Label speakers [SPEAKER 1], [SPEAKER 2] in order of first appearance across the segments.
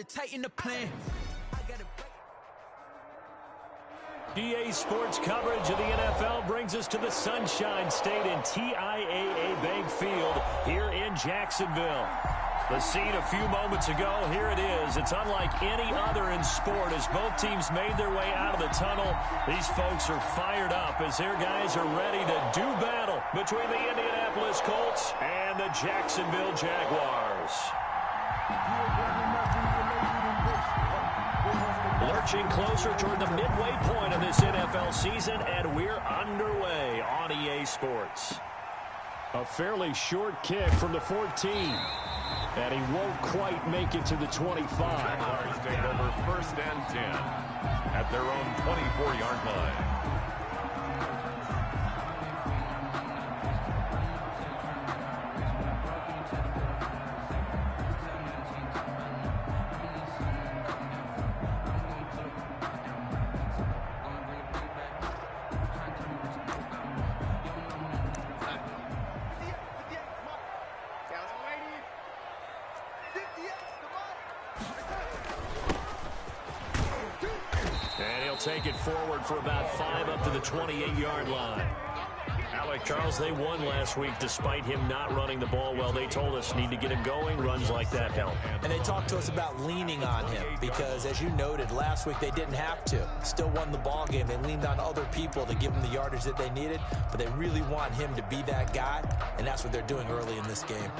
[SPEAKER 1] to tighten the plan.
[SPEAKER 2] DA Sports coverage of the NFL brings us to the Sunshine State in TIAA Bank Field here in Jacksonville. The scene a few moments ago, here it is. It's unlike any other in sport as both teams made their way out of the tunnel. These folks are fired up as their guys are ready to do battle between the Indianapolis Colts and the Jacksonville Jaguars. Lurching closer toward the midway point of this NFL season, and we're underway on EA Sports. A fairly short kick from the 14. And he won't quite make it to the 25.
[SPEAKER 3] Jaguars take over 1st and 10 at their own 24-yard line.
[SPEAKER 2] Take it forward for about 5 up to the 28-yard line. Charles, they won last week despite him not running the ball well. They told us need to get him going. Runs like that help.
[SPEAKER 4] And they talked to us about leaning on him because, as you noted, last week they didn't have to. Still won the ball game. They leaned on other people to give them the yardage that they needed, but they really want him to be that guy, and that's what they're doing early in this game.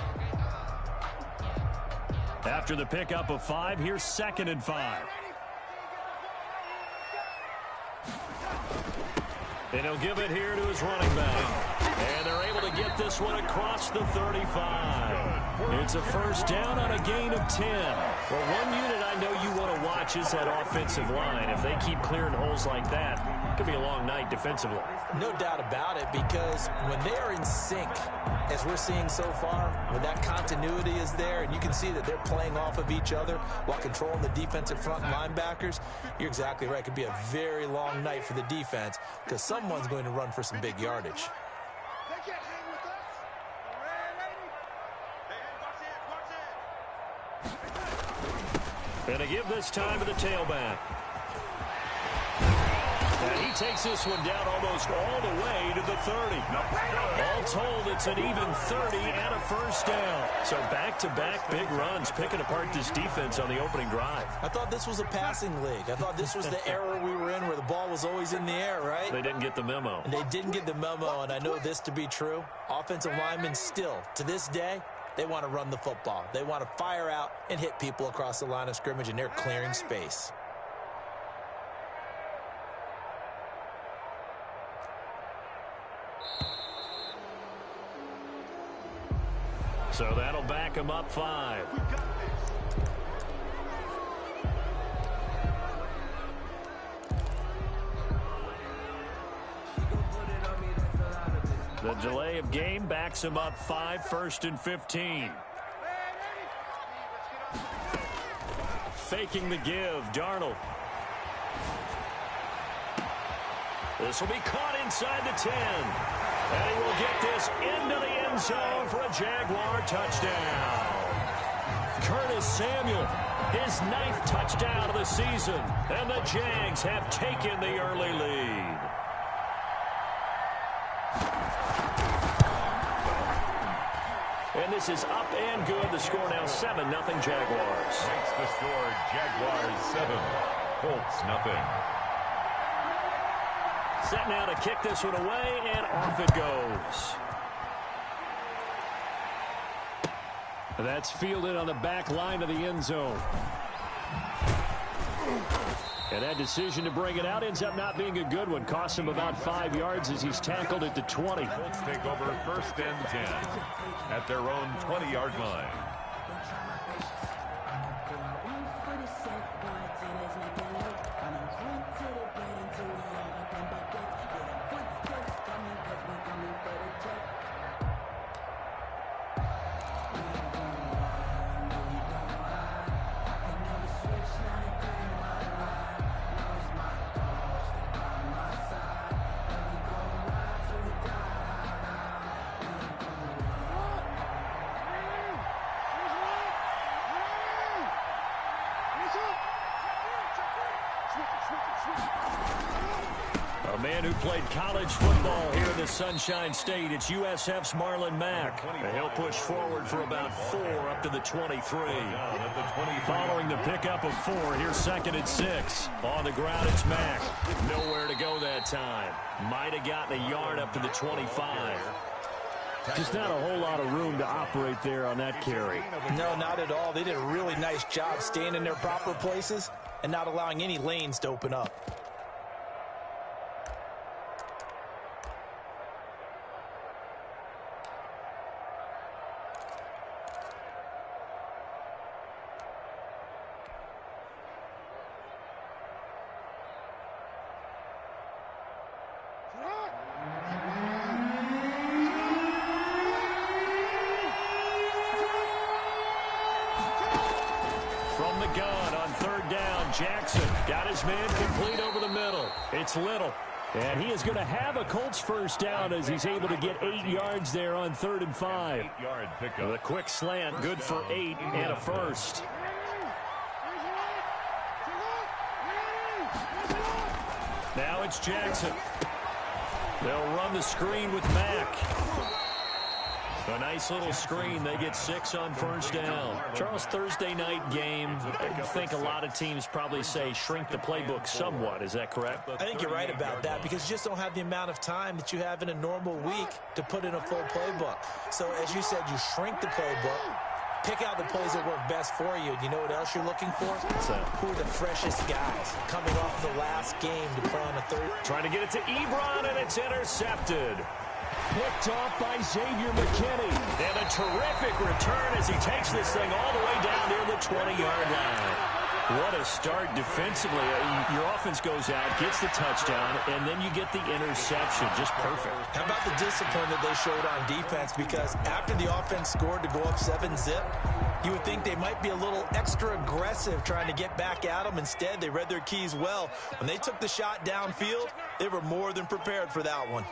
[SPEAKER 2] After the pickup of 5, here's 2nd and 5. And he'll give it here to his running back. And they're able to get this one across the 35. It's a first down on a gain of 10. Well, one unit I know you want to watch is that offensive line. If they keep clearing holes like that, it could be a long night defensively.
[SPEAKER 4] No doubt about it, because when they are in sync, as we're seeing so far, when that continuity is there and you can see that they're playing off of each other while controlling the defensive front linebackers, you're exactly right. It could be a very long night for the defense because someone's going to run for some big yardage.
[SPEAKER 2] And to give this time to the tailback. And he takes this one down almost all the way to the 30. All told, it's an even 30 and a first down. So back-to-back big runs picking apart this defense on the opening drive.
[SPEAKER 4] I thought this was a passing league. I thought this was the era we were in where the ball was always in the air, right?
[SPEAKER 2] They didn't get the memo.
[SPEAKER 4] And they didn't get the memo, and I know this to be true. Offensive linemen still, to this day, they want to run the football. They want to fire out and hit people across the line of scrimmage, and they're clearing space.
[SPEAKER 2] So that'll back him up 5. The delay of game backs him up 5, 1st and 15. Faking the give, Darnold. This will be caught inside the 10. And he will get this into the end zone for a Jaguar touchdown. Curtis Samuel, his 9th touchdown of the season. And the Jags have taken the early lead. And this is up and good. The score now 7-0 Jaguars.
[SPEAKER 3] Makes the score Jaguars 7, Colts nothing.
[SPEAKER 2] Set now to kick this one away, and off it goes. That's fielded on the back line of the end zone. And that decision to bring it out ends up not being a good one. Costs him about 5 yards as he's tackled at the 20.
[SPEAKER 3] Colts take over 1st and 10 at their own 20-yard line.
[SPEAKER 2] man who played college football here in the Sunshine State. It's USF's Marlon Mack. And he'll push forward for about 4 up to the 23. Following the pickup of 4, here's 2nd and 6. On the ground, it's Mack. Nowhere to go that time. Might have gotten a yard up to the 25. Just not a whole lot of room to operate there on that carry.
[SPEAKER 4] No, not at all. They did a really nice job staying in their proper places and not allowing any lanes to open up.
[SPEAKER 2] From the gun on 3rd down, Jackson got his man complete over the middle. It's Little. And he is going to have a Colts first down as he's able to get 8 yards there on 3rd and 5.
[SPEAKER 3] 8-yard pickup.
[SPEAKER 2] The quick slant, good for 8 and a first. Now it's Jackson. They'll run the screen with Mack. A nice little screen. They get 6 on first down. Charles, Thursday night game, I think a lot of teams probably say shrink the playbook somewhat. Is that correct?
[SPEAKER 4] I think you're right about that because you just don't have the amount of time that you have in a normal week to put in a full playbook. So, as you said, you shrink the playbook, pick out the plays that work best for you. You know what else you're looking for? Who are the freshest guys coming off the last game to play on the third?
[SPEAKER 2] Trying to get it to Ebron, and it's intercepted. Picked off by Xavier McKinney. And a terrific return as he takes this thing all the way down near the 20-yard line. What a start defensively. Your offense goes out, gets the touchdown, and then you get the interception. Just perfect.
[SPEAKER 4] How about the discipline that they showed on defense? Because after the offense scored to go up 7-zip, you would think they might be a little extra aggressive trying to get back at them. Instead, they read their keys well. When they took the shot downfield, they were more than prepared for that one.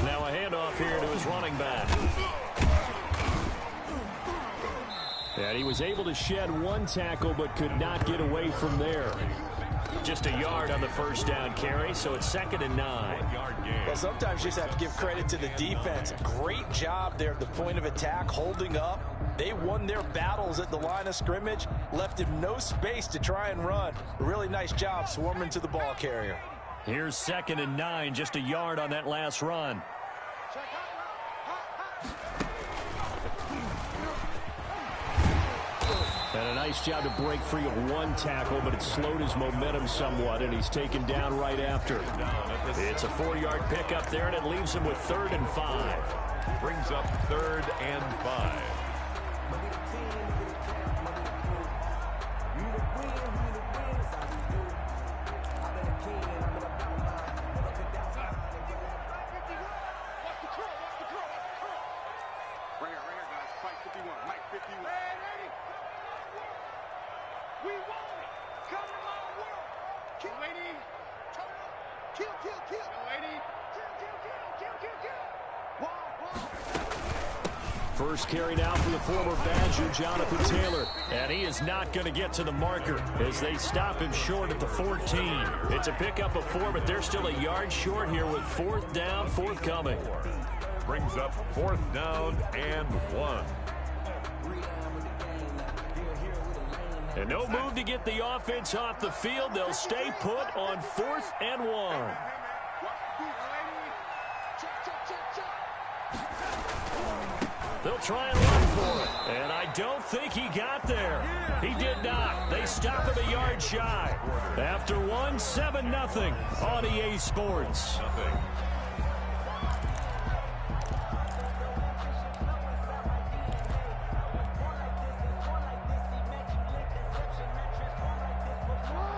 [SPEAKER 2] Now a handoff here to his running back. And he was able to shed 1 tackle but could not get away from there. Just a yard on the first down carry, so it's 2nd and 9.
[SPEAKER 4] Well, sometimes you just have to give credit to the defense. Great job there at the point of attack, holding up. They won their battles at the line of scrimmage, left him no space to try and run. A really nice job swarming to the ball carrier.
[SPEAKER 2] Here's 2nd and 9, just a yard on that last run. And a nice job to break free of 1 tackle, but it slowed his momentum somewhat, and he's taken down right after. It's a 4-yard pickup there, and it leaves him with 3rd and 5.
[SPEAKER 3] Brings up 3rd and 5.
[SPEAKER 2] First carry now for the former Badger, Jonathan Taylor. And he is not going to get to the marker as they stop him short at the 14. It's a pickup of 4, but they're still a yard short here with 4th down forthcoming.
[SPEAKER 3] Brings up 4th down and 1.
[SPEAKER 2] And no move to get the offense off the field. They'll stay put on 4th and 1. They'll try and run for it. And I don't think he got there. He did not. They stop him a yard shy. After 1, 7-0 on EA Sports.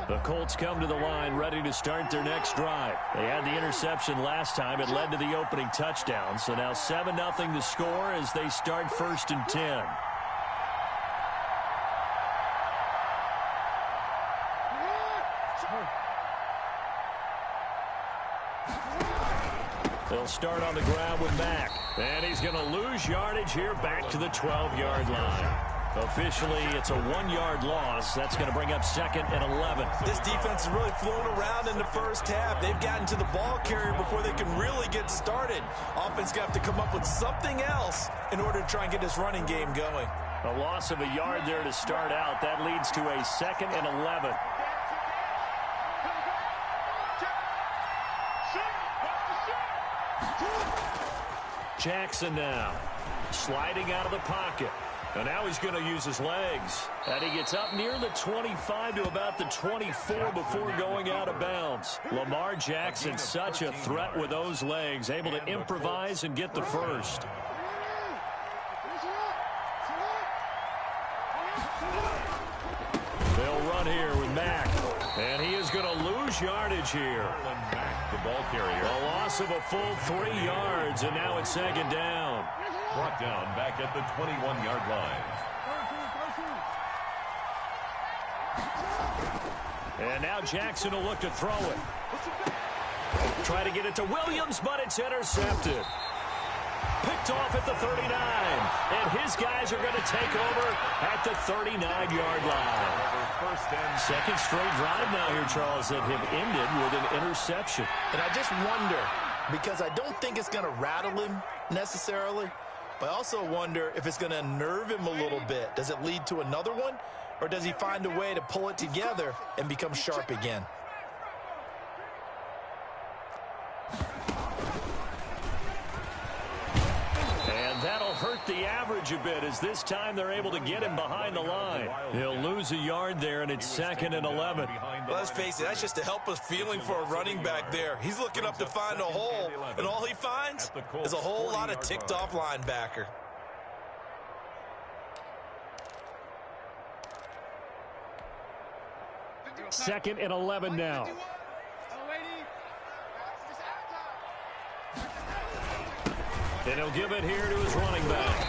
[SPEAKER 2] The Colts come to the line ready to start their next drive. They had the interception last time. It led to the opening touchdown. So now 7-0 the score as they start 1st and 10. They'll start on the ground with Mack. And he's going to lose yardage here back to the 12-yard line. Officially, it's a 1-yard loss. That's going to bring up 2nd and 11.
[SPEAKER 4] This defense is really flown around in the first half. They've gotten to the ball carrier before they can really get started. Offense got to come up with something else in order to try and get this running game going.
[SPEAKER 2] A loss of a yard there to start out. That leads to a 2nd and 11. Jackson now sliding out of the pocket. And now he's going to use his legs. And he gets up near the 25 to about the 24 before going out of bounds. Lamar Jackson, such a threat with those legs, able to improvise and get the first. They'll run here with Mack. And he is going to lose yardage here.
[SPEAKER 3] The ball carrier.
[SPEAKER 2] A loss of a full 3 yards, and now it's 2nd down.
[SPEAKER 3] Brought down back at the 21-yard line.
[SPEAKER 2] And now Jackson will look to throw it. Try to get it to Williams, but it's intercepted. Picked off at the 39. And his guys are going to take over at the 39-yard line. Second straight drive now here, Charles, that have ended with an interception.
[SPEAKER 4] And I just wonder, because I don't think it's going to rattle him necessarily, but I also wonder if it's going to unnerve him a little bit. Does it lead to another one? Or does he find a way to pull it together and become sharp again?
[SPEAKER 2] And that'll hurt the average a bit, as this time they're able to get him behind the line. He'll lose a yard there, and it's 2nd and 11.
[SPEAKER 4] Well, let's face it, that's just a helpless feeling for a running back there. He's looking up to find a hole, and all he finds is a whole lot of ticked-off linebacker.
[SPEAKER 2] Second and 11 now. And he'll give it here to his running back.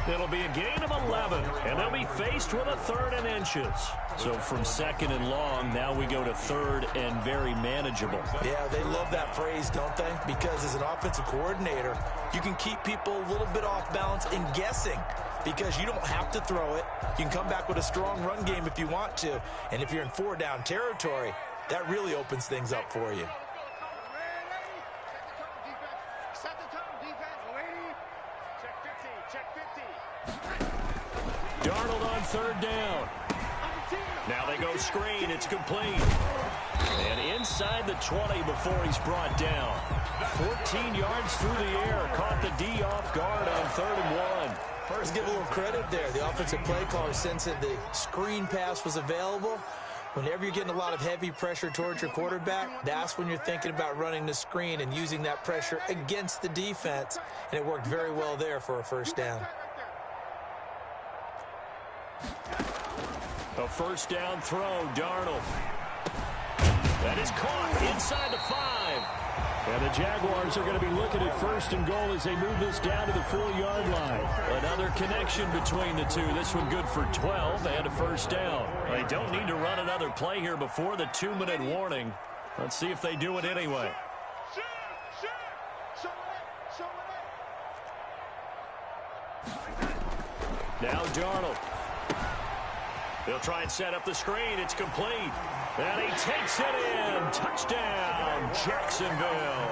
[SPEAKER 2] It'll be a gain of 11, and they'll be faced with a 3rd and inches. So from 2nd and long, now we go to 3rd and very manageable.
[SPEAKER 4] Yeah, they love that phrase, don't they? Because as an offensive coordinator, you can keep people a little bit off balance and guessing, because you don't have to throw it. You can come back with a strong run game if you want to. And if you're in 4-down territory, that really opens things up for you.
[SPEAKER 2] Darnold on 3rd down. Now they go screen. It's complete. And inside the 20 before he's brought down. 14 yards through the air. Caught the D off guard on 3rd and 1.
[SPEAKER 4] First, give a little credit there. The offensive play caller sensed that the screen pass was available. Whenever you're getting a lot of heavy pressure towards your quarterback, that's when you're thinking about running the screen and using that pressure against the defense. And it worked very well there for a 1st down.
[SPEAKER 2] A 1st down throw, Darnold. That is caught inside the 5. And the Jaguars are going to be looking at 1st and goal as they move this down to the 4-yard line. Another connection between the two. This one good for 12 and a 1st down. They don't need to run another play here before the 2-minute warning. Let's see if they do it anyway. Now Darnold. He'll try and set up the screen. It's complete. And he takes it in. Touchdown, Jacksonville.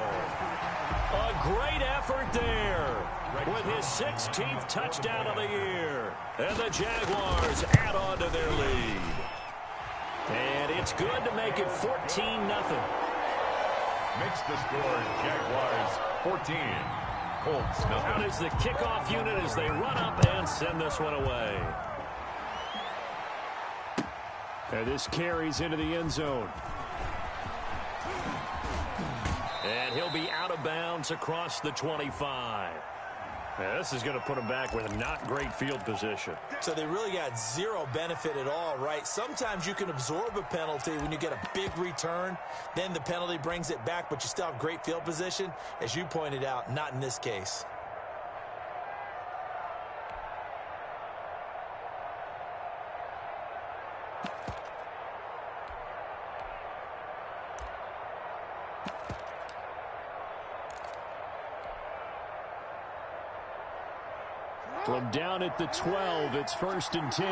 [SPEAKER 2] A great effort there with his 16th touchdown of the year. And the Jaguars add on to their lead. And it's good to make it 14-0.
[SPEAKER 3] Makes the score Jaguars 14. Colts nothing.
[SPEAKER 2] Out is the kickoff unit as they run up and send this one away. And this carries into the end zone. And he'll be out of bounds across the 25. Now, this is going to put him back with not great field position.
[SPEAKER 4] So they really got zero benefit at all, right? Sometimes you can absorb a penalty when you get a big return. Then the penalty brings it back, but you still have great field position. As you pointed out, not in this case.
[SPEAKER 2] From down at the 12, it's 1st and 10.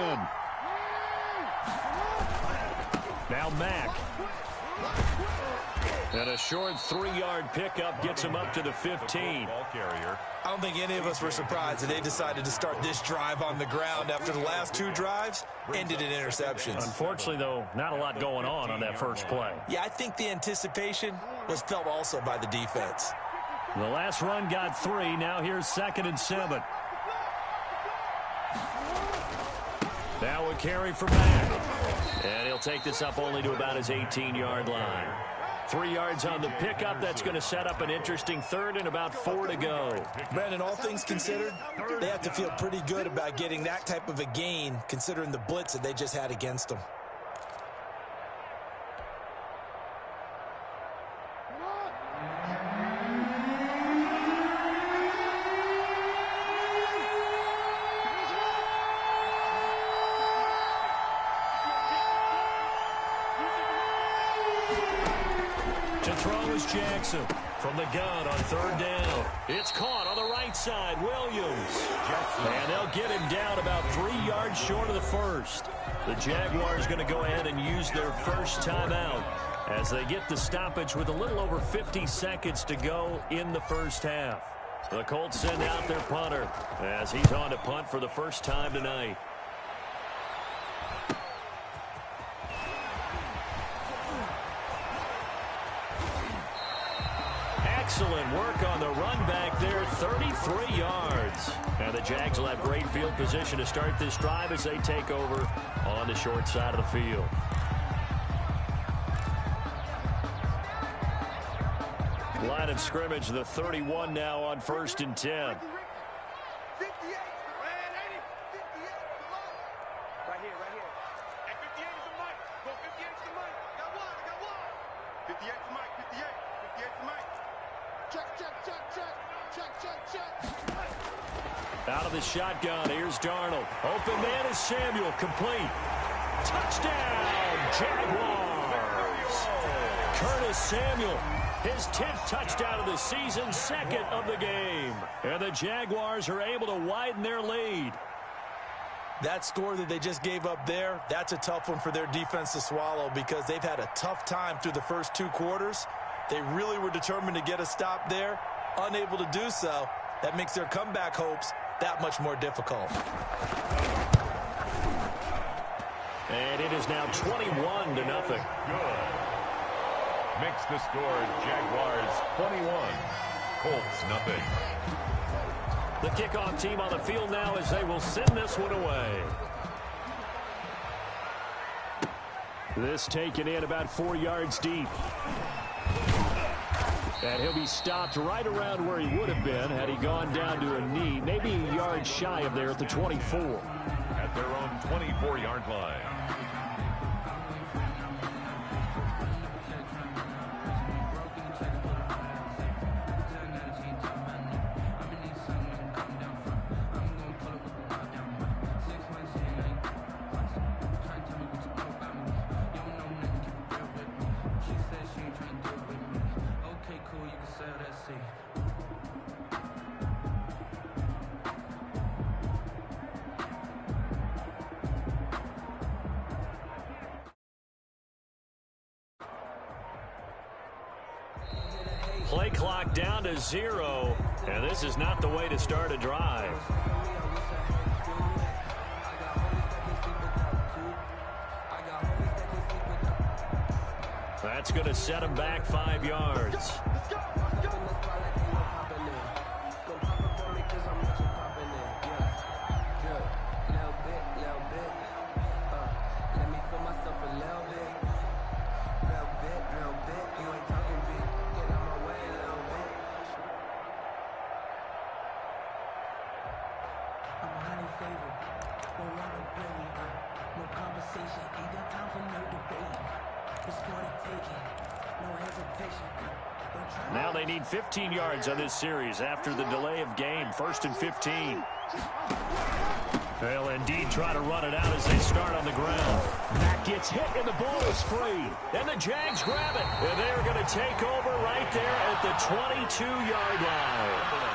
[SPEAKER 2] Now Mack. And a short 3-yard pickup gets him up to the 15.
[SPEAKER 4] I don't think any of us were surprised that they decided to start this drive on the ground after the last 2 drives ended in interceptions.
[SPEAKER 2] Unfortunately, though, not a lot going on that first play.
[SPEAKER 4] Yeah, I think the anticipation was felt also by the defense.
[SPEAKER 2] The last run got 3. Now here's 2nd and 7. Now a carry for Mack. And he'll take this up only to about his 18-yard line. 3 yards on the pickup. That's going to set up an interesting 3rd and about 4 to go.
[SPEAKER 4] Brandon, all things considered, they have to feel pretty good about getting that type of a gain considering the blitz that they just had against them.
[SPEAKER 2] Jackson from the gun on 3rd down. It's caught on the right side. Williams. And they'll get him down about 3 yards short of the first. The Jaguars going to go ahead and use their first timeout as they get the stoppage with a little over 50 seconds to go in the first half. The Colts send out their punter as he's on to punt for the first time tonight. Excellent work on the run back there, 33 yards. And the Jags will have great field position to start this drive as they take over on the short side of the field. Line of scrimmage, the 31 now on 1st and 10. Out of the shotgun, here's Darnold. Open man is Samuel, complete. Touchdown, Jaguars! Curtis Samuel, his 10th touchdown of the season, 2nd of the game. And the Jaguars are able to widen their lead.
[SPEAKER 4] That score that they just gave up there, that's a tough one for their defense to swallow because they've had a tough time through the first 2 quarters. They really were determined to get a stop there, unable to do so. That makes their comeback hopes that much more difficult.
[SPEAKER 2] And it is now 21-0.
[SPEAKER 3] Good. Makes the score Jaguars 21, Colts nothing.
[SPEAKER 2] The kickoff team on the field now as they will send this one away. This taken in about 4 yards deep. And he'll be stopped right around where he would have been had he gone down to a knee, maybe a yard shy of there at the 24.
[SPEAKER 3] At their own 24-yard line.
[SPEAKER 2] Play clock down to 0, and this is not the way to start a drive. That's going to set him back 5 yards. Now they need 15 yards on this series after the delay of game. 1st and 15. They'll indeed try to run it out as they start on the ground. Mack gets hit and the ball is free. And the Jags grab it. And they're going to take over right there at the 22-yard line.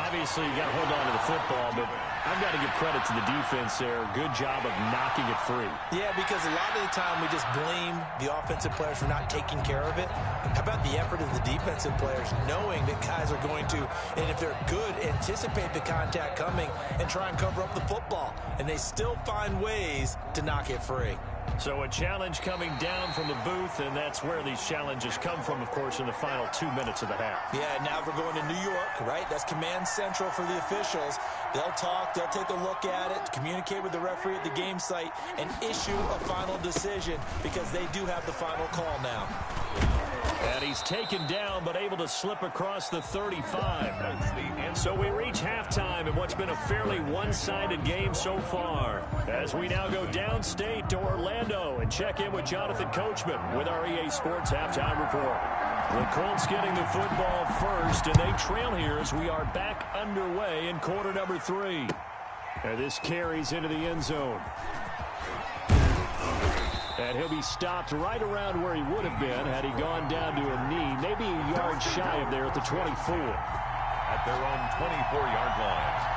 [SPEAKER 2] Obviously, you got to hold on to the football, but I've got to give credit to the defense there. Good job of knocking it free.
[SPEAKER 4] Yeah, because a lot of the time we just blame the offensive players for not taking care of it. How about the effort of the defensive players knowing that guys are going to, and if they're good, anticipate the contact coming and try and cover up the football. And they still find ways to knock it free.
[SPEAKER 2] So a challenge coming down from the booth, and that's where these challenges come from, of course, in the final 2 minutes of the half.
[SPEAKER 4] Yeah, now we're going to New York, right? That's command central for the officials. They'll talk, they'll take a look at it, communicate with the referee at the game site, and issue a final decision because they do have the final call now.
[SPEAKER 2] And he's taken down, but able to slip across the 35. So we reach halftime in what's been a fairly one-sided game so far. As we now go downstate to Orlando and check in with Jonathan Coachman with our EA Sports Halftime Report. The Colts getting the football first, and they trail here as we are back underway in quarter number 3. And this carries into the end zone. And he'll be stopped right around where he would have been had he gone down to a knee, maybe a yard shy of there at the 24.
[SPEAKER 3] At their own 24-yard line.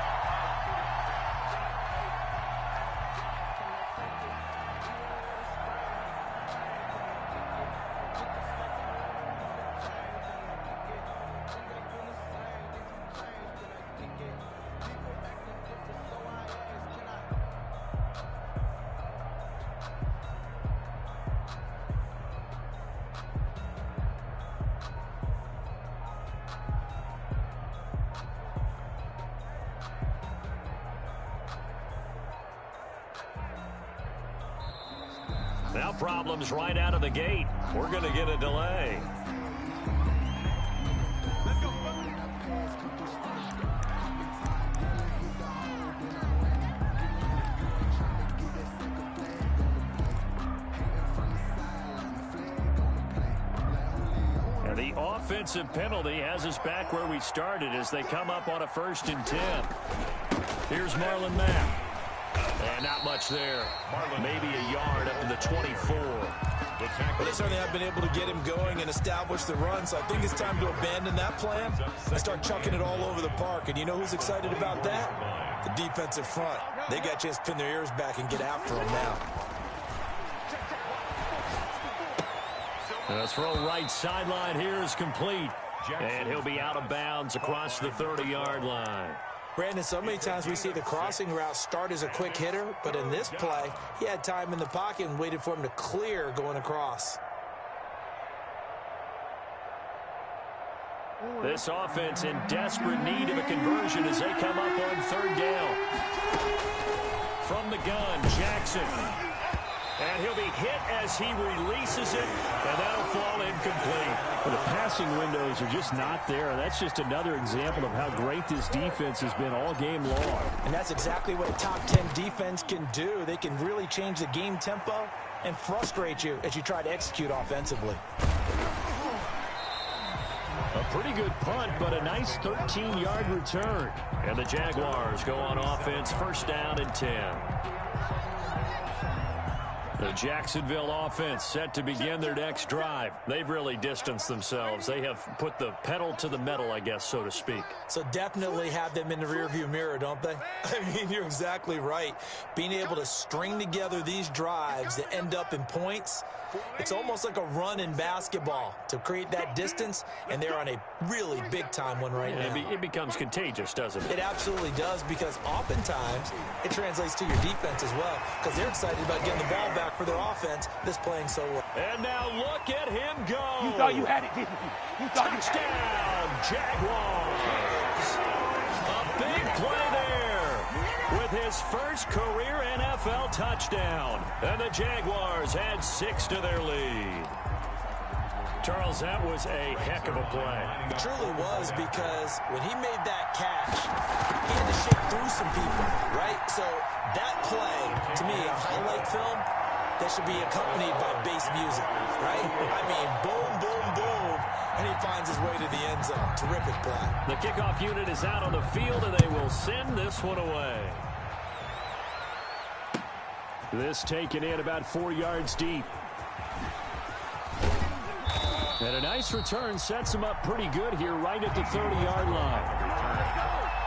[SPEAKER 2] Now problems right out of the gate. We're going to get a delay. And the offensive penalty has us back where we started as they come up on a 1st and 10. Here's Marlon Mack. And not much there. Maybe a yard up to the 24.
[SPEAKER 4] But they certainly have been able to get him going and establish the run, so I think it's time to abandon that plan and start chucking it all over the park. And you know who's excited about that? The defensive front. They got a chance to pin their ears back and get after him now.
[SPEAKER 2] The throw right sideline here is complete. And he'll be out of bounds across the 30-yard line.
[SPEAKER 4] Brandon, so many times we see the crossing route start as a quick hitter, but in this play, he had time in the pocket and waited for him to clear going across.
[SPEAKER 2] This offense in desperate need of a conversion as they come up on 3rd down. From the gun, Jackson. And he'll be hit as he releases it, and that'll fall incomplete.
[SPEAKER 1] Well, the passing windows are just not there. That's just another example of how great this defense has been all game long.
[SPEAKER 4] And that's exactly what a top 10 defense can do. They can really change the game tempo and frustrate you as you try to execute offensively.
[SPEAKER 2] A pretty good punt, but a nice 13-yard return. And the Jaguars go on offense, 1st down and 10. The Jacksonville offense set to begin their next drive. They've really distanced themselves. They have put the pedal to the metal, I guess, so to speak.
[SPEAKER 4] So definitely have them in the rearview mirror, don't they? I mean, you're exactly right. Being able to string together these drives that end up in points, it's almost like a run in basketball to create that distance, and they're on a really big-time one right now.
[SPEAKER 2] It becomes contagious, doesn't it?
[SPEAKER 4] It absolutely does, because oftentimes it translates to your defense as well, because they're excited about getting the ball back for their offense that's playing so well.
[SPEAKER 2] And now look at him go.
[SPEAKER 5] You thought you had it, didn't you? You thought
[SPEAKER 2] Touchdown, Jaguars. A big play there with his first career NFL touchdown. And the Jaguars add 6 to their lead. Charles, that was a heck of a play.
[SPEAKER 4] It truly was, because when he made that catch, he had to shake through some people, right? So that play, to me, a highlight film, that should be accompanied by bass music, right? I mean, boom, boom, boom, and he finds his way to the end zone. Terrific play.
[SPEAKER 2] The kickoff unit is out on the field, and they will send this one away. This taken in about 4 yards deep. And a nice return sets him up pretty good here right at the 30-yard line.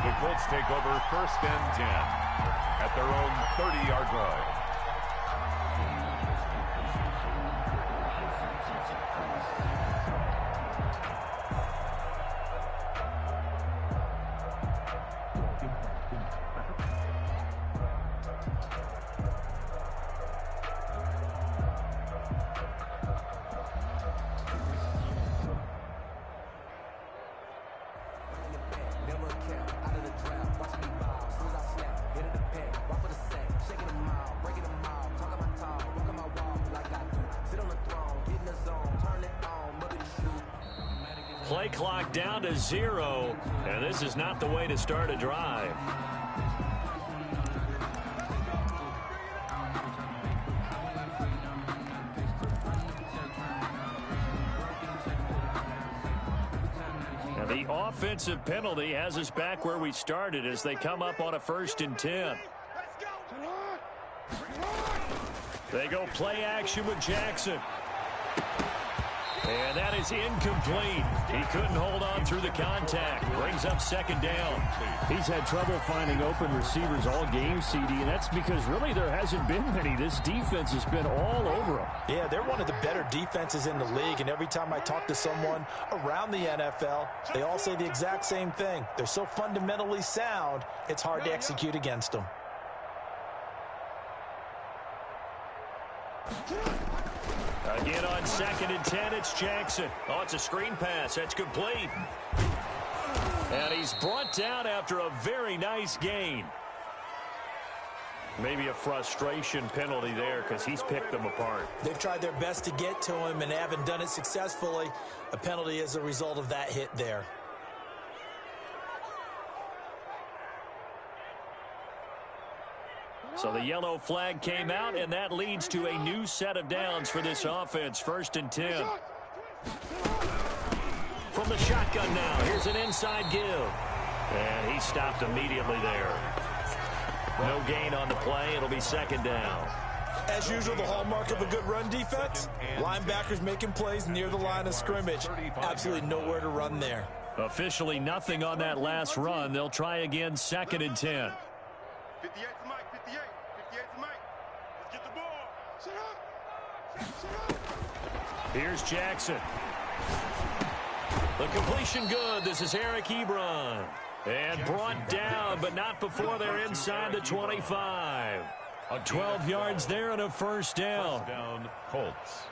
[SPEAKER 3] The Colts take over 1st and 10 at their own 30-yard line.
[SPEAKER 2] Play clock down to 0, and this is not the way to start a drive. And the offensive penalty has us back where we started as they come up on a 1st and 10. They go play action with Jackson. And that is incomplete. He couldn't hold on through the contact. Brings up 2nd down.
[SPEAKER 1] He's had trouble finding open receivers all game, CD, and that's because really there hasn't been many. This defense has been all over him.
[SPEAKER 4] Yeah, they're one of the better defenses in the league, and every time I talk to someone around the NFL, they all say the exact same thing. They're so fundamentally sound, it's hard to execute against them.
[SPEAKER 2] Again on 2nd and 10, it's Jackson. Oh, it's a screen pass. That's complete. And he's brought down after a very nice gain. Maybe a frustration penalty there because he's picked them apart.
[SPEAKER 4] They've tried their best to get to him and haven't done it successfully. A penalty is a result of that hit there.
[SPEAKER 2] So the yellow flag came out, and that leads to a new set of downs for this offense. 1st and 10. From the shotgun now, here's an inside give. And he stopped immediately there. No gain on the play. It'll be 2nd down.
[SPEAKER 4] As usual, the hallmark of a good run defense, linebackers making plays near the line of scrimmage. Absolutely nowhere to run there.
[SPEAKER 2] Officially nothing on that last run. They'll try again 2nd and 10.
[SPEAKER 5] 58 to Mike, 58 to Mike. Let's get the ball. Set up.
[SPEAKER 2] Here's Jackson. The completion good. This is Eric Ebron. And brought down, but not before they're inside the 25. 12 yards there and a 1st down.
[SPEAKER 3] 1st down, Colts.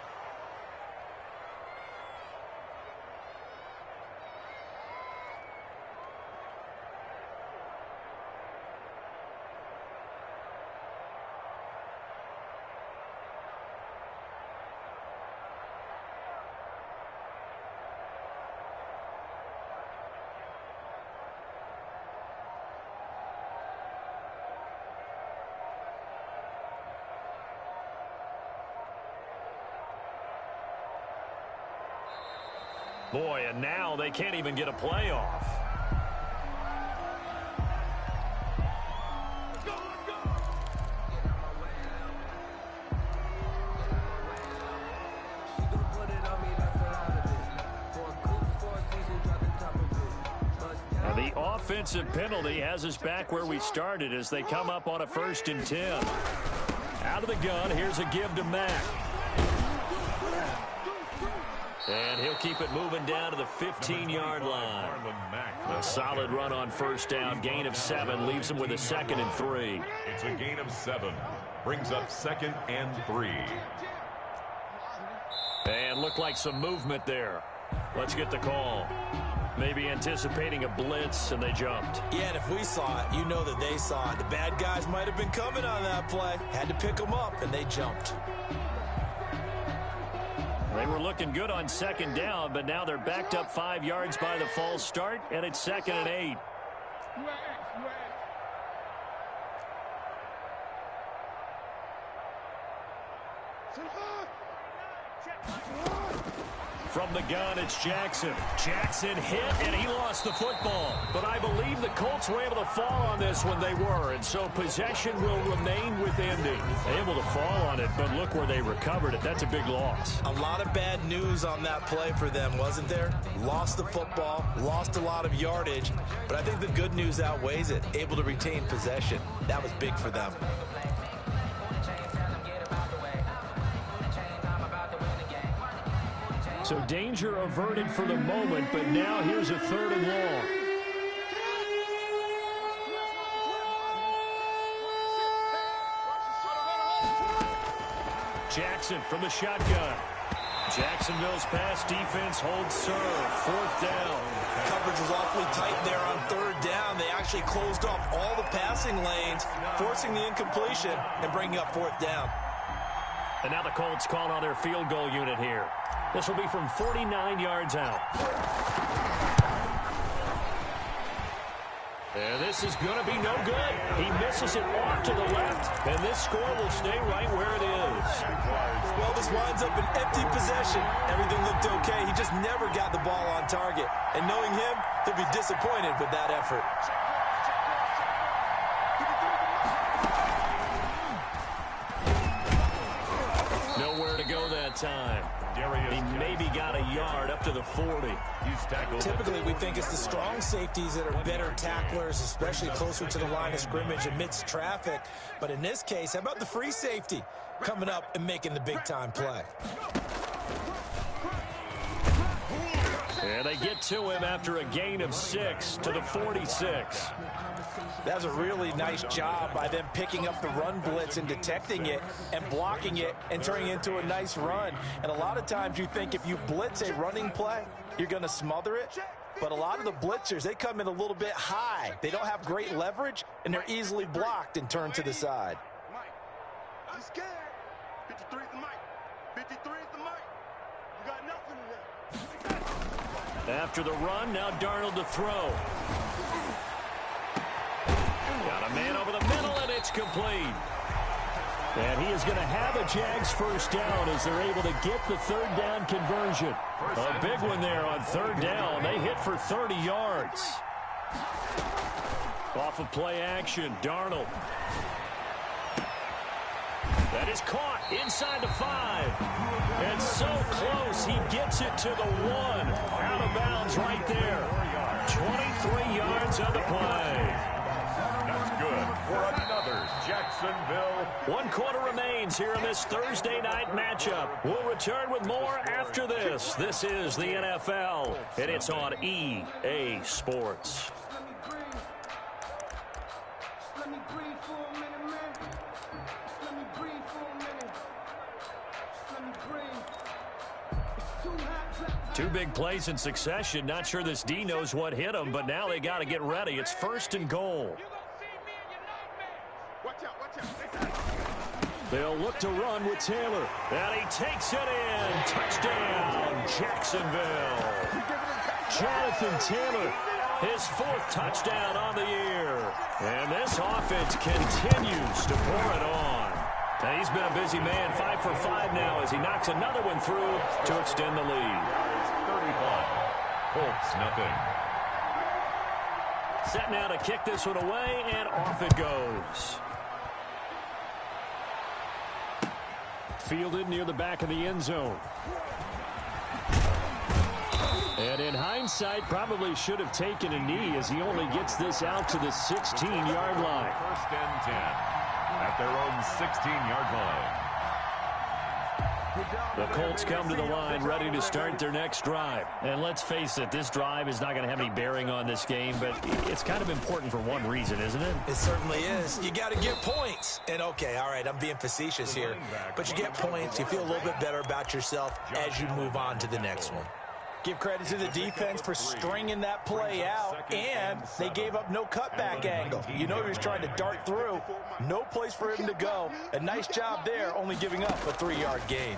[SPEAKER 2] Boy, and now they can't even get a playoff. And the offensive penalty has us back where we started as they come up on a 1st and 10. Out of the gun, here's a give to Mack. And he'll keep it moving down to the 15-yard line. A solid run on 1st down. Gain of 7 leaves him with a 2nd and 3.
[SPEAKER 3] It's a gain of 7. Brings up 2nd and 3.
[SPEAKER 2] And looked like some movement there. Let's get the call. Maybe anticipating a blitz, and they jumped.
[SPEAKER 4] Yeah, and if we saw it, you know that they saw it. The bad guys might have been coming on that play. Had to pick them up, and they jumped.
[SPEAKER 2] They were looking good on 2nd down, but now they're backed up 5 yards by the false start, and it's 2nd and 8. From the gun, it's Jackson. Jackson hit, and he lost the football. But I believe the Colts were able to fall on this when they were, and so possession will remain with Indy. Able to fall on it, but look where they recovered it. That's a big loss.
[SPEAKER 4] A lot of bad news on that play for them, wasn't there? Lost the football, lost a lot of yardage, but I think the good news outweighs it. Able to retain possession. That was big for them.
[SPEAKER 1] So danger averted for the moment, but now here's a 3rd and long.
[SPEAKER 2] Jackson from the shotgun. Jacksonville's pass defense holds serve. 4th down.
[SPEAKER 4] Coverage was awfully tight there on 3rd down. They actually closed off all the passing lanes, forcing the incompletion and bringing up 4th down.
[SPEAKER 2] And now the Colts call on their field goal unit here. This will be from 49 yards out. And this is going to be no good. He misses it off to the left, and this score will stay right where it is.
[SPEAKER 4] Well, this winds up an empty possession. Everything looked okay. He just never got the ball on target. And knowing him, he'll be disappointed with that effort.
[SPEAKER 2] Nowhere to go that time. He maybe got a yard up to the 40.
[SPEAKER 4] Typically, we think it's the strong safeties that are better tacklers, especially closer to the line of scrimmage amidst traffic. But in this case, how about the free safety coming up and making the big-time play?
[SPEAKER 2] And they get to him after a gain of 6 to the 46.
[SPEAKER 4] That was a really nice job by them picking up the run blitz and detecting it and blocking it and turning it into a nice run. And a lot of times you think if you blitz a running play, you're going to smother it. But a lot of the blitzers, they come in a little bit high. They don't have great leverage, and they're easily blocked and turned to the side.
[SPEAKER 5] Mike, I'm scared. 53 is the mic. 53 is the mic. You got nothing today.
[SPEAKER 2] After the run, now Darnold to throw. Got a man over the middle, and it's complete.
[SPEAKER 1] And he is going to have a Jags first down as they're able to get the 3rd down conversion.
[SPEAKER 2] A big one there on 3rd down. They hit for 30 yards. Off of play action, Darnold. That is caught inside the 5. And so close, he gets it to the 1. Out of bounds right there. 23 yards on the play.
[SPEAKER 3] That's good for another Jacksonville.
[SPEAKER 2] 1 quarter remains here in this Thursday night matchup. We'll return with more after this. This is the NFL, and it's on EA Sports. Two big plays in succession. Not sure this D knows what hit him, but now they got to get ready. It's 1st and goal.
[SPEAKER 1] They'll look to run with Taylor.
[SPEAKER 2] And he takes it in. Touchdown, Jacksonville.
[SPEAKER 1] Jonathan Taylor,
[SPEAKER 2] his 4th touchdown on the year. And this offense continues to pour it on. And he's been a busy man, 5 for 5 now as he knocks another one through to extend the lead.
[SPEAKER 3] 35. Colts, nothing.
[SPEAKER 2] Set now to kick this one away, and off it goes.
[SPEAKER 1] fielded near the back of the end zone. And in hindsight, probably should have taken a knee as he only gets this out to the 16-yard line.
[SPEAKER 3] 1st and 10 at their own 16-yard line.
[SPEAKER 2] The Colts come to the line ready to start their next drive. And let's face it, this drive is not going to have any bearing on this game, but it's kind of important for one reason, isn't it?
[SPEAKER 4] It certainly is. You got to get points. And, okay, all right, I'm being facetious here. But you get points, you feel a little bit better about yourself as you move on to the next one. Give credit to the defense for stringing that play out, and they gave up no cutback angle. You know he was trying to dart through. No place for him to go. A nice job there, only giving up a 3-yard gain.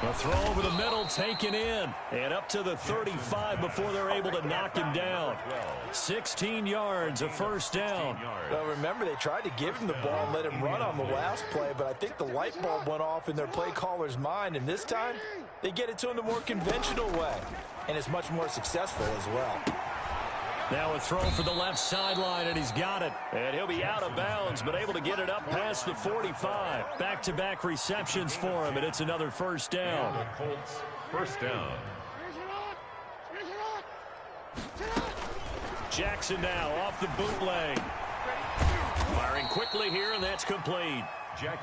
[SPEAKER 2] A throw over the middle taken in. And up to the 35 before they're able to knock him down. 16 yards, a first down.
[SPEAKER 4] Well, remember, they tried to give him the ball and let him run on the last play, but I think the light bulb went off in their play caller's mind, and this time they get it to him the more conventional way, and it's much more successful as well.
[SPEAKER 2] Now a throw for the left sideline, and he's got it. And he'll be out of bounds, but able to get it up past the 45. Back-to-back receptions for him, and it's another first down.
[SPEAKER 3] Colts, first down.
[SPEAKER 2] Jackson now off the bootleg. Firing quickly here, and that's complete.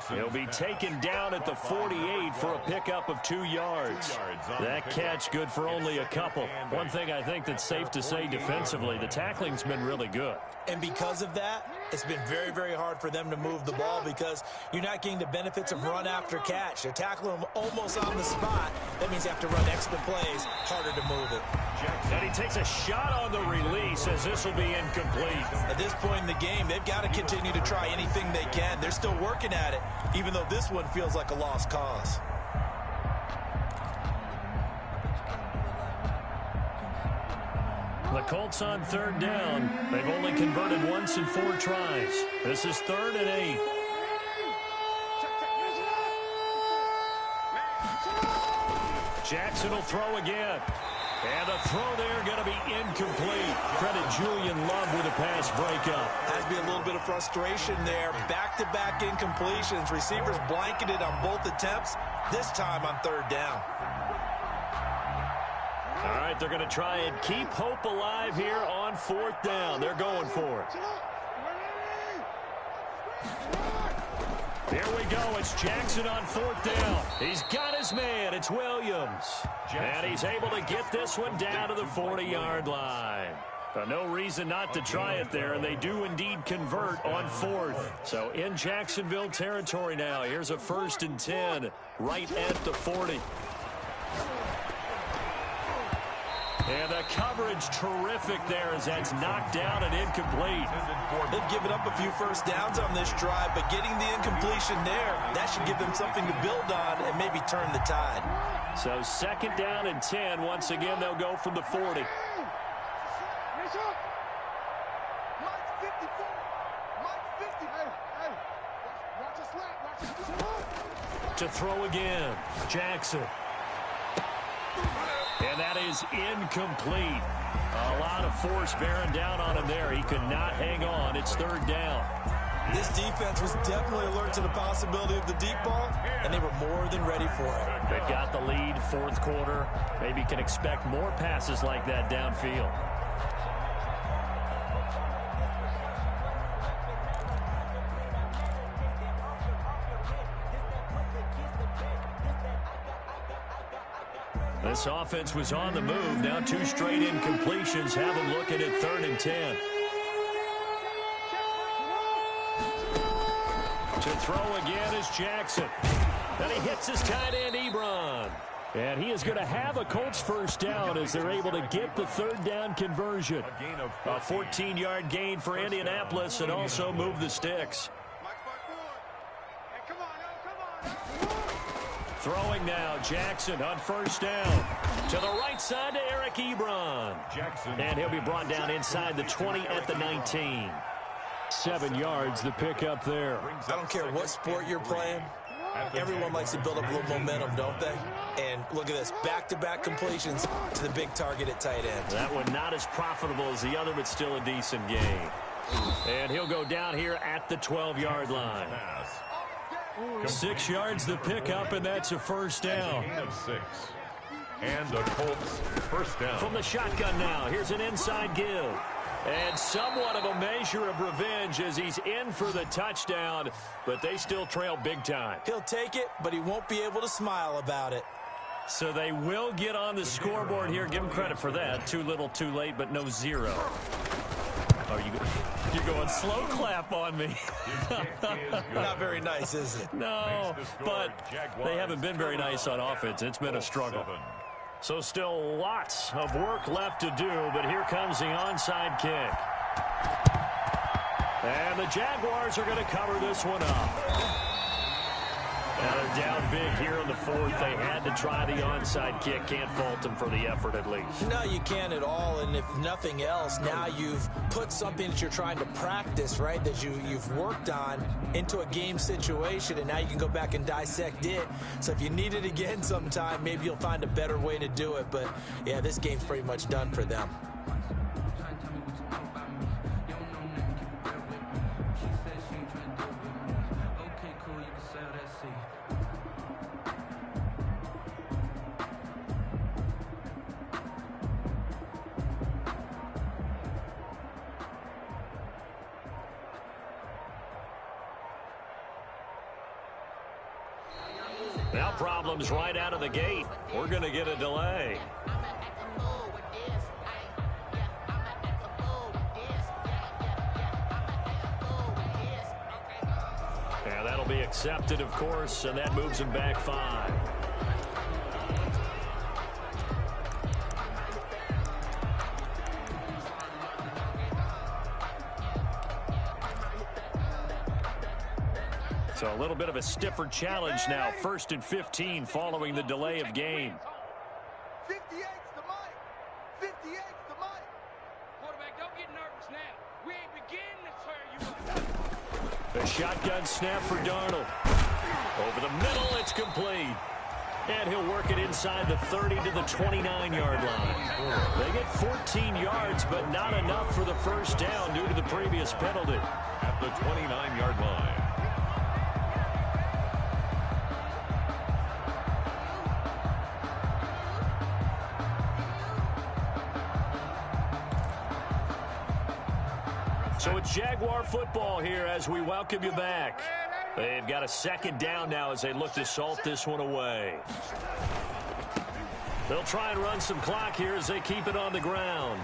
[SPEAKER 2] He'll be taken down at the 48 for a pickup of 2 yards. That catch good for only a couple. One thing I think that's safe to say defensively, the tackling's been really good.
[SPEAKER 4] And because of that, it's been very, very hard for them to move the ball because you're not getting the benefits of run after catch. They're tackling them almost on the spot. That means you have to run extra plays, harder to move it.
[SPEAKER 2] And he takes a shot on the release as this will be incomplete.
[SPEAKER 4] At this point in the game, they've got to continue to try anything they can. They're still working at it, even though this one feels like a lost cause.
[SPEAKER 2] The Colts on third down. They've only converted once in 4 tries. This is 3rd and 8. Jackson will throw again. And the throw there going to be incomplete. Credit Julian Love with a pass breakup.
[SPEAKER 4] Has to be a little bit of frustration there. Back-to-back incompletions. Receivers blanketed on both attempts, this time on 3rd down.
[SPEAKER 2] All right, they're going to try and keep hope alive here on 4th down. They're going for it. Here we go. It's Jackson on 4th down. He's got his man. It's Williams. And he's able to get this one down to the 40-yard line. No reason not to try it there, and they do indeed convert on 4th. So in Jacksonville territory now. Here's a 1st and 10 right at the 40. And the coverage terrific there as that's knocked down and incomplete.
[SPEAKER 4] They've given up a few first downs on this drive, but getting the incompletion there, that should give them something to build on and maybe turn the tide.
[SPEAKER 2] So 2nd down and 10. Once again, they'll go from the 40. To throw again, Jackson. And that is incomplete. A lot of force bearing down on him there. He could not hang on. It's 3rd down.
[SPEAKER 4] This defense was definitely alert to the possibility of the deep ball, and they were more than ready for it.
[SPEAKER 2] They've got the lead, 4th quarter. Maybe can expect more passes like that downfield. This offense was on the move. Now 2 straight incompletions have them looking at 3rd and 10. To throw again is Jackson. And he hits his tight end, Ebron. And he is going to have a Colts first down as they're able to get the 3rd down conversion. A 14-yard gain for Indianapolis and also move the sticks. Throwing now, Jackson on 1st down. To the right side to Eric Ebron. And he'll be brought down inside the 20 at the 19. 7 yards, the pickup there.
[SPEAKER 4] I don't care what sport you're playing. Everyone likes to build up a little momentum, don't they? And look at this, back-to-back completions to the big target at tight end.
[SPEAKER 2] That one not as profitable as the other, but still a decent game. And he'll go down here at the 12-yard line. 6 yards the pickup, and that's a first down.
[SPEAKER 3] And the Colts first down.
[SPEAKER 2] From the shotgun now, here's an inside give. And somewhat of a measure of revenge as he's in for the touchdown, but they still trail big time.
[SPEAKER 4] He'll take it, but he won't be able to smile about it.
[SPEAKER 2] So they will get on the scoreboard here. Give him credit for that. Too little, too late, but no 0. Oh, you're going slow clap on me.
[SPEAKER 4] Not very nice, is it?
[SPEAKER 2] No, but they haven't been very nice on offense. It's been a struggle. So still lots of work left to do, but here comes the onside kick. And the Jaguars are going to cover this one up. They're down big here in the fourth. They had to try the onside kick. Can't fault them for the effort, at least.
[SPEAKER 4] No, you can't at all. And if nothing else, now you've put something that you're trying to practice, right, that you've worked on into a game situation, and now you can go back and dissect it. So if you need it again sometime, maybe you'll find a better way to do it. But, yeah, this game's pretty much done for them.
[SPEAKER 2] Now problems right out of the gate. We're going to get a delay. Yeah, that'll be accepted, of course, and that moves him back 5. So a little bit of a stiffer challenge now. 1st and 15 following the delay of game.
[SPEAKER 5] 58's the mic. 58's the mic. Quarterback, don't get nervous now. We ain't beginning to tear you up.
[SPEAKER 2] The shotgun snap for Darnold. Over the middle, it's complete. And he'll work it inside the 30 to the 29-yard line. They get 14 yards, but not enough for the first down due to the previous penalty.
[SPEAKER 3] At the 29-yard line.
[SPEAKER 2] So it's Jaguar football here as we welcome you back. They've got a 2nd down now as they look to salt this one away. They'll try and run some clock here as they keep it on the ground.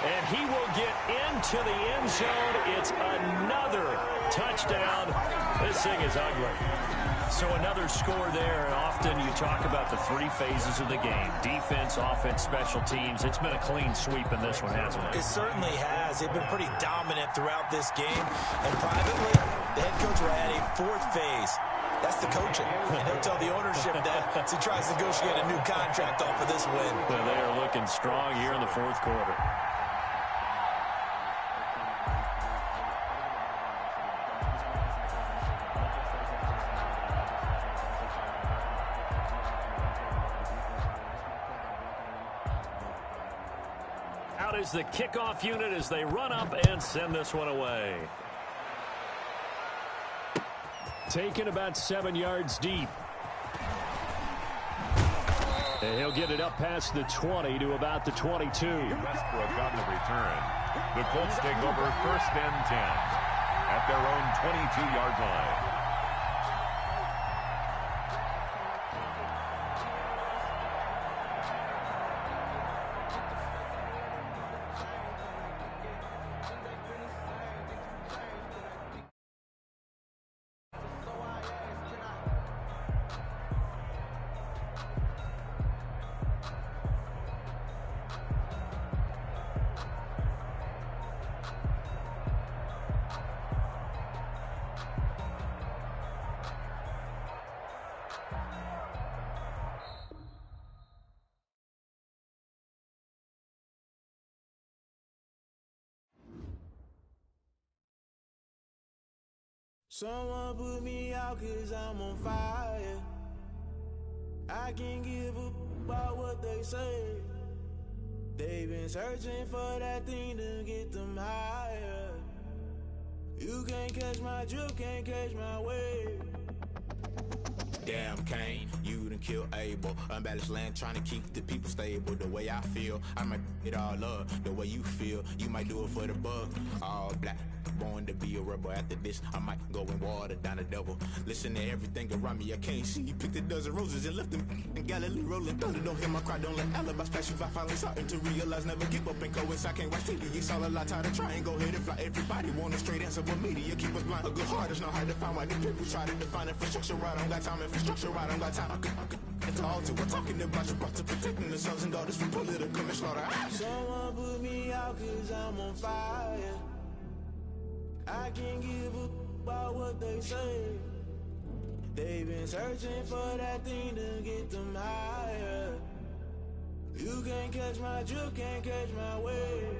[SPEAKER 2] And he will get into the end zone. It's another touchdown. This thing is ugly. So another score there, and often you talk about the 3 phases of the game. Defense, offense, special teams. It's been a clean sweep in this one, hasn't it?
[SPEAKER 4] It certainly has. They've been pretty dominant throughout this game. And privately, the head coach will add a 4th phase. That's the coaching. And he'll tell the ownership that as he tries to negotiate a new contract off of this win.
[SPEAKER 2] Well, they are looking strong here in the 4th quarter. Out is the kickoff unit as they run up and send this one away. Taken about 7 yards deep. And he'll get it up past the 20 to about the 22.
[SPEAKER 3] Westbrook on the return. The Colts take over 1st and 10 at their own 22-yard line.
[SPEAKER 6] Someone put me out 'cause I'm on fire. I can't give a about what they say. They've been searching for that thing to get them higher. You can't catch my drift, can't catch my wave. Damn Kane, you done killed Abel. Unbalanced land, trying to keep the people stable. The way I feel, I might it all up. The way you feel, you might do it for the bug. All black, born to be a rebel. After this, I might go and water down the devil. Listen to everything around me, I can't see. Picked a dozen roses and left them in Galilee rolling thunder. Don't hear my cry, don't let alibi splash. If I finally starting to realize, never give up and coincide. I can't watch TV, it's all a lot. Tired of trying, go ahead and fly. Everybody want a straight answer, but media keep us blind. A good heart is not hard to find. Why the people try to define infrastructure right? I don't got time, infrastructure right? I don't got time. It's all to we're talking about you, brought to protecting the sons and daughters from political and slaughter. Someone put me out 'cause I'm on fire. I can't give a about what they say. They've been searching for that thing to get them higher. You can't catch my drift, can't catch my wave.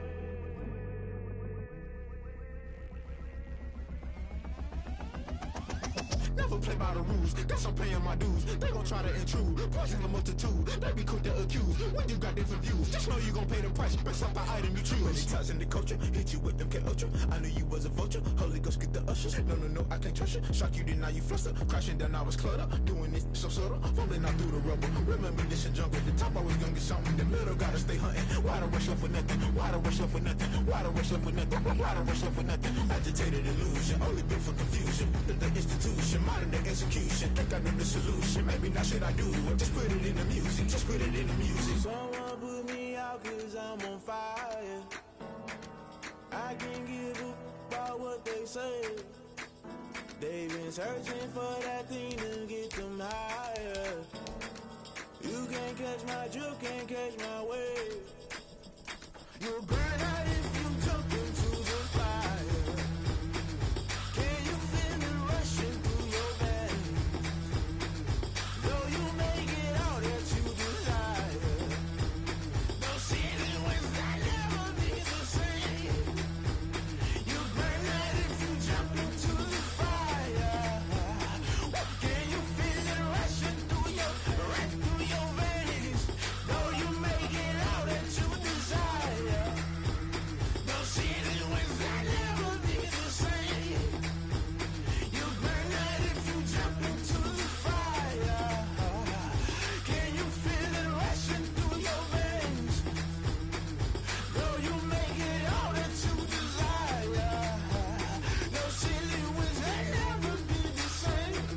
[SPEAKER 7] Never play by the rules, guess I'm paying my dues. They gon' try to intrude, poison the multitude. They be quick to accuse, when you got different views. Just know you gon' pay the price, based off the item you choose. Many times in the culture, hit you with them K-Ultra. I knew you was a vulture, Holy Ghost get the ushers. No, I can't trust you. Shock you, then now you fluster. Crashing down, I was cluttered. Doing this so subtle, fumbling out through the rubble. Remember this in jungle, the top always gonna get something. The middle gotta stay hunting. Why the rush up for nothing? Why the rush up for nothing? Why the rush up for nothing? Why the rush up for nothing? Agitated illusion, only built for confusion. The institution, modern day execution. Think I know the solution, maybe not should I do it. Just put it in the music, just put it in the music.
[SPEAKER 6] Someone put me out cause I'm on fire. I can't give up about what they say. They've been searching for that thing to get them higher. You can't catch my drift, can't catch my wave. You'll burn out if you jump into the fire. Can you feel it rushing through your veins? Though you make it all that you desire. Those city winds that never be the same. You burn out if you jump into the fire. Can you feel it rushing through your veins? Though you make it all that you desire. Those city winds that never be the same. You burn out if you jump into the fire. Can you feel it rushing through your veins? Though you make it all that you desire. Those silly winds that never be the same.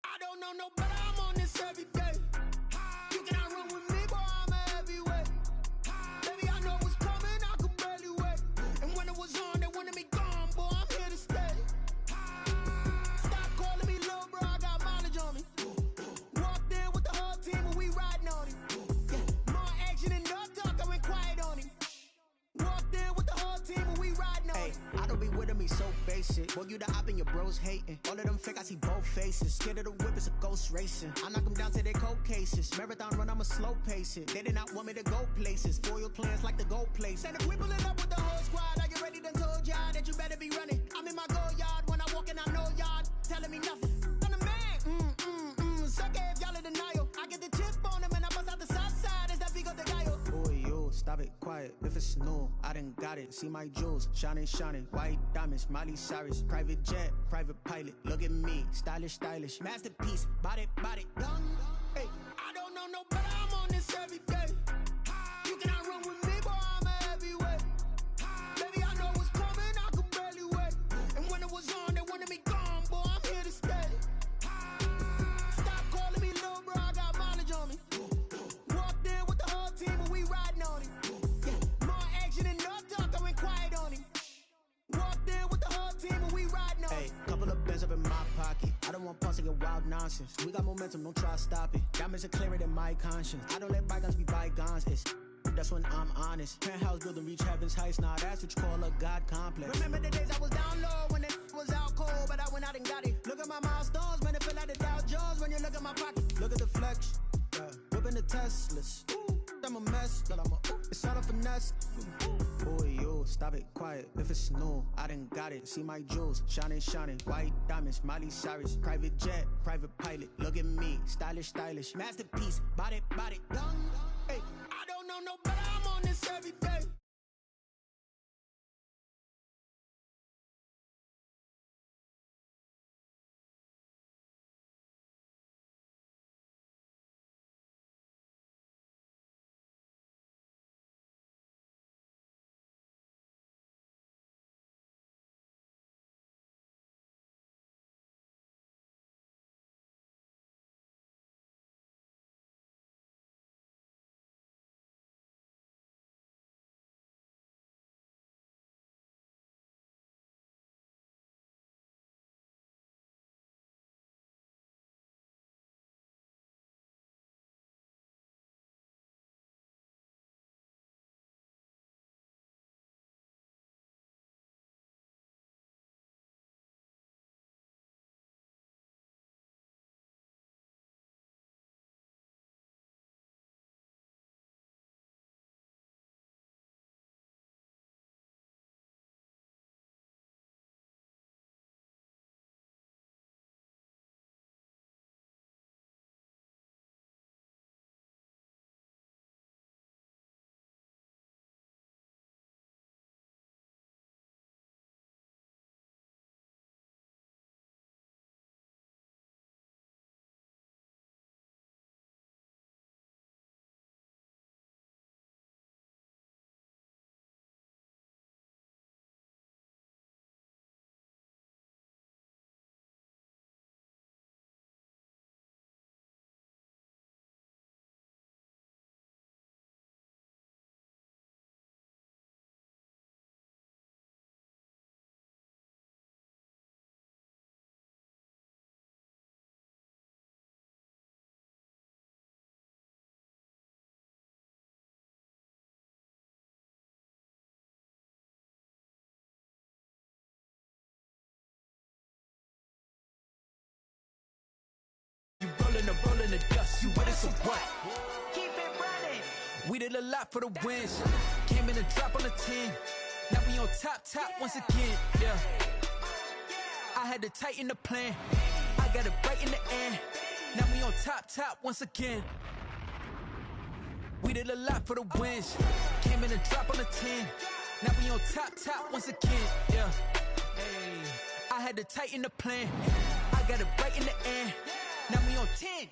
[SPEAKER 6] I don't know no better, I'm on this every day. You cannot run with me, boy, I'm a heavyweight. Baby, I know what's coming, I could barely wait. And when it was on, they wanted me gone, boy, I'm here to stay. Stop calling me little bro, I got mileage on me. Walked in with the whole team and we riding on him. Yeah, more action and no talk, I went quiet on him. Walked in with the whole team and we riding on him.
[SPEAKER 8] I don't be with me so basic. Boy, you the op and your bros hating. All of them fake, I see both faces. Scared of the whip, it's a ghost racing. I knock them down to their cold cases. Marathon run, I'ma slow pace it. They did not want me to go places. Foil plans like the go place. And if we pulling up with the whole squad, are you ready? Done told y'all that you better be running. I'm in my go yard when I walk in, I know y'all telling me nothing. I'm the man. Suck it if y'all in denial. I get the chip on them and I bust out the south side. Is that Vigo the Gallo? Boy, you stop it, quiet. If it's new, I done got it. See my jewels, shining, shining. White diamonds, Miley Cyrus. Private jet, private pilot. Look at me, stylish, stylish. Masterpiece, body, young. Hey,
[SPEAKER 6] I don't know no better, I'm on this every day. You cannot run with me, boy, I'm a heavyweight. Baby, I know what's coming, I could barely wait. And when it was on, they wanted me gone, boy, I'm here to stay. Stop calling me little bro, I got mileage on me. Walked in with the whole team and we riding on him. Yeah, more action and no talk, I went quiet on him. Walked in with the whole team and we riding on him.
[SPEAKER 8] hey, couple of bands up in my pocket. I don't want punks to get wild nonsense. We got momentum, don't try to stop it. Diamonds are clearer than my conscience. I don't let bygones be bygones. It's that's when I'm honest. Penthouse building reach heaven's heights. Nah, that's what you call a God complex.
[SPEAKER 6] Remember the days I was down low when it was out cold, but I went out and got it. Look at my milestones, man, it feel like the Dow Jones when you look at my pocket.
[SPEAKER 8] Look at the flex, whipping the Teslas. I'm a mess, but it's all a finesse. Boy, you stop it, quiet. If it's new, I done got it. See my jewels, shining, shining. White diamonds, Miley Cyrus. Private jet, private pilot. Look at me, stylish, stylish. Masterpiece, body, young. Hey,
[SPEAKER 6] I don't know no better, I'm on this every day. in the dust. You with us or what? Keep it running. We did a lot for the wins. Came in and drop on the 10. Now we on top once again. Yeah. I had to tighten the plan. I got it right in the end. Now we on top once again. We did a lot for the wins. Came in and drop on the 10. Now we on top once again. Yeah. Hey. I had to tighten the plan. I got it right in the end. Now we on 10.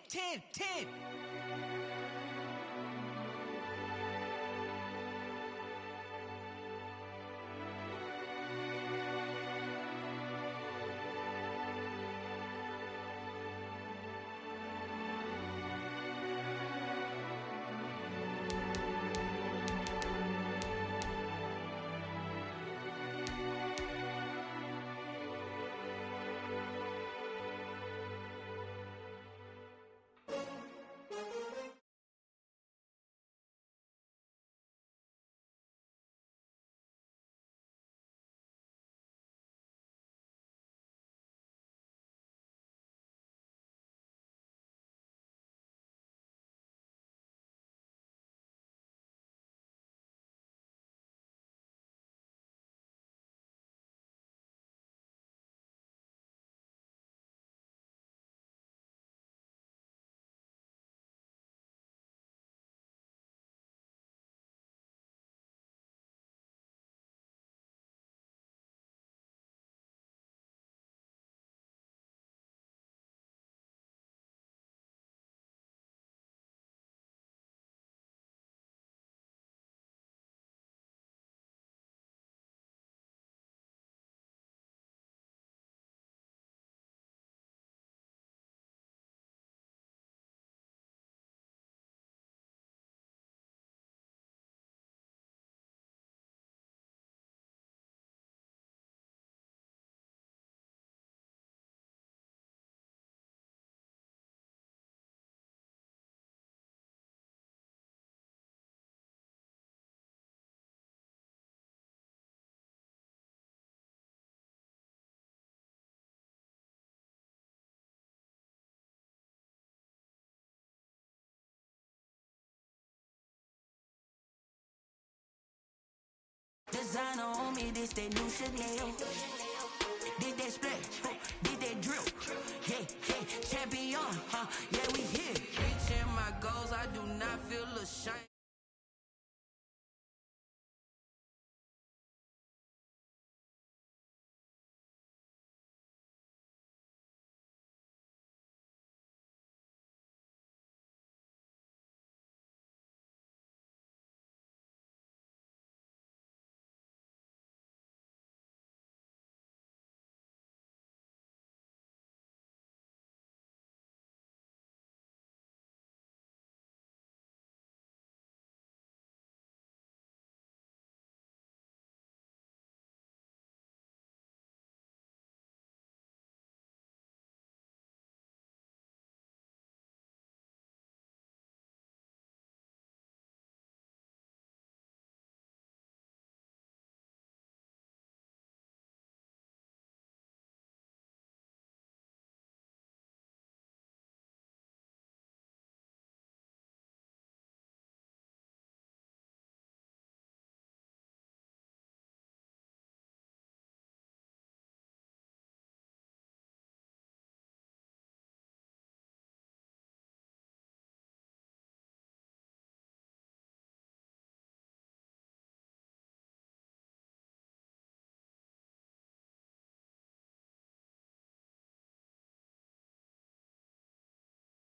[SPEAKER 9] Designer on me, this that new Chanel. This that split, this that drip. Yeah, champion, yeah, we here. Reaching my goals, I do not feel ashamed.